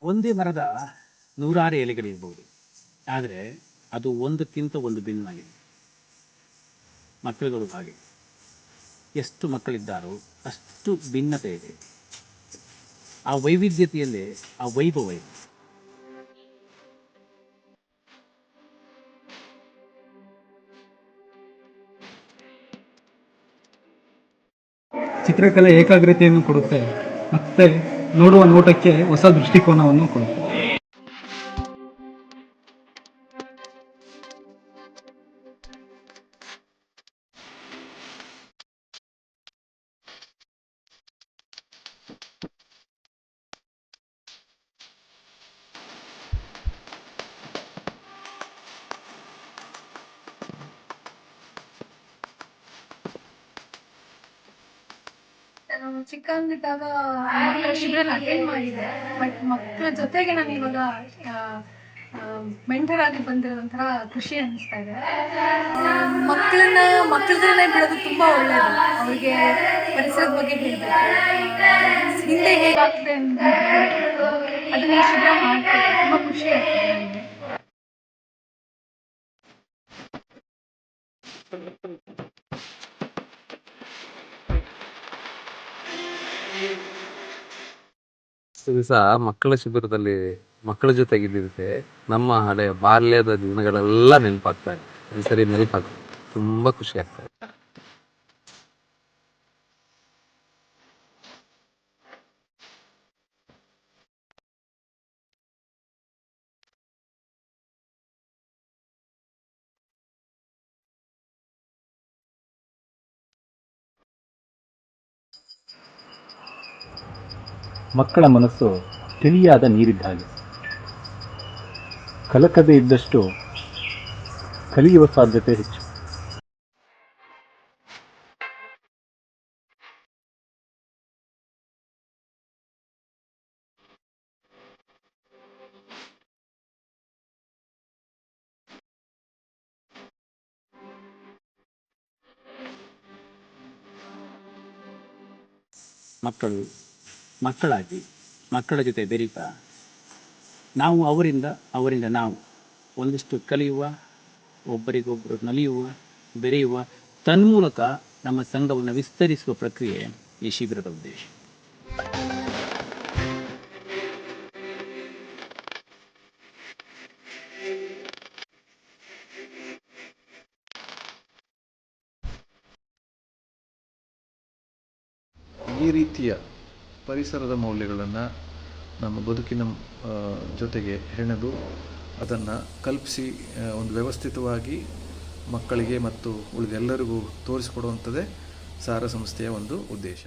ಒಂದೇ ಮರದ ನೂರಾರು ಎಲೆಗಳಿರ್ಬೋದು, ಆದರೆ ಅದು ಒಂದಕ್ಕಿಂತ ಒಂದು ಭಿನ್ನವಾಗಿದೆ. ಮಕ್ಕಳುಗಳು ಹಾಗೆ, ಎಷ್ಟು ಮಕ್ಕಳಿದ್ದಾರೋ ಅಷ್ಟು ಭಿನ್ನತೆ ಇದೆ. ಆ ವೈವಿಧ್ಯತೆಯಲ್ಲೇ ಆ ವೈಭವ ಇದೆ. ಚಿತ್ರಕಲೆ ಏಕಾಗ್ರತೆಯನ್ನು ಕೊಡುತ್ತೆ, ಮತ್ತೆ ನೋಡುವ ನೋಟಕ್ಕೆ ಹೊಸ ದೃಷ್ಟಿಕೋನವನ್ನು ಕೊಡುತ್ತೆ. ನಾನು ಚಿಕ್ಕಂದಿದ್ದಾಗ ಮಕ್ಕಳ ಶಿಬಿರ ಅಟೆಂಡ್ ಮಾಡಿದ್ದೆ. ಬಟ್ ಮಕ್ಕಳ ಜೊತೆಗೆ ನಾನು ಇವಾಗ ಮೆಂಟರ್ ಆಗಿ ಬಂದಿರೋ ಒಂಥರ ಖುಷಿ ಅನ್ನಿಸ್ತಾ ಇದೆ. ಮಕ್ಕಳನ್ನೇ ಬಿಡೋದು ತುಂಬ ಒಳ್ಳೆಯದು. ಅವರಿಗೆ ಪರಿಸರದ ಬಗ್ಗೆ ಹೇಳಬೇಕು, ಹಿಂದೆ ಹೇಗಾಗ್ತದೆ ಅಂತ ಅದನ್ನ ಶಿಬಿರ ಮಾಡ್ತಾರೆ. ತುಂಬ ಖುಷಿ ಆಗ್ತದೆ ನನಗೆ. ದಿವಸ ಮಕ್ಕಳ ಶಿಬಿರದಲ್ಲಿ ಮಕ್ಕಳ ಜೊತೆಗಿದ್ದಿದ್ದಕ್ಕೆ ನಮ್ಮ ಹಳೆಯ ಬಾಲ್ಯದ ದಿನಗಳೆಲ್ಲ ನೆನಪಾಗ್ತಾ ಇದೆ. ಒಂದ್ಸರಿ ನೆನಪಾಗ್ತದೆ, ತುಂಬಾ ಖುಷಿ ಆಗ್ತದೆ. ಮಕ್ಕಳ ಮನಸ್ಸು ತಿಳಿಯಾದ ನೀರಿದ್ದ ಹಾಗೆ, ಕಲಕದೆ ಇದ್ದಷ್ಟು ಕಲಿಯುವ ಸಾಧ್ಯತೆ ಹೆಚ್ಚು. ಮಕ್ಕಳು ಮಕ್ಕಳಾಗಿ ಮಕ್ಕಳ ಜೊತೆ ಬೆರೀತಾ ನಾವು ಅವರಿಂದ ನಾವು ಒಂದಿಷ್ಟು ಕಲಿಯುವ, ಒಬ್ಬರಿಗೊಬ್ಬರು ನಲಿಯುವ, ಬೆರೆಯುವ, ತನ್ಮೂಲಕ ನಮ್ಮ ಸಂಘವನ್ನು ವಿಸ್ತರಿಸುವ ಪ್ರಕ್ರಿಯೆ ಈ ಶಿಬಿರದ ಉದ್ದೇಶ. ಈ ರೀತಿಯ ಪರಿಸರದ ಮೌಲ್ಯಗಳನ್ನು ನಮ್ಮ ಬದುಕಿನ ಜೊತೆಗೆ ಹೆಣೆದು ಅದನ್ನು ಕಲ್ಪಿಸಿ ಒಂದು ವ್ಯವಸ್ಥಿತವಾಗಿ ಮಕ್ಕಳಿಗೆ ಮತ್ತು ಉಳಿದೆಲ್ಲರಿಗೂ ತೋರಿಸಿಕೊಡುವಂಥದ್ದೇ ಸಾರ ಸಂಸ್ಥೆಯ ಒಂದು ಉದ್ದೇಶ.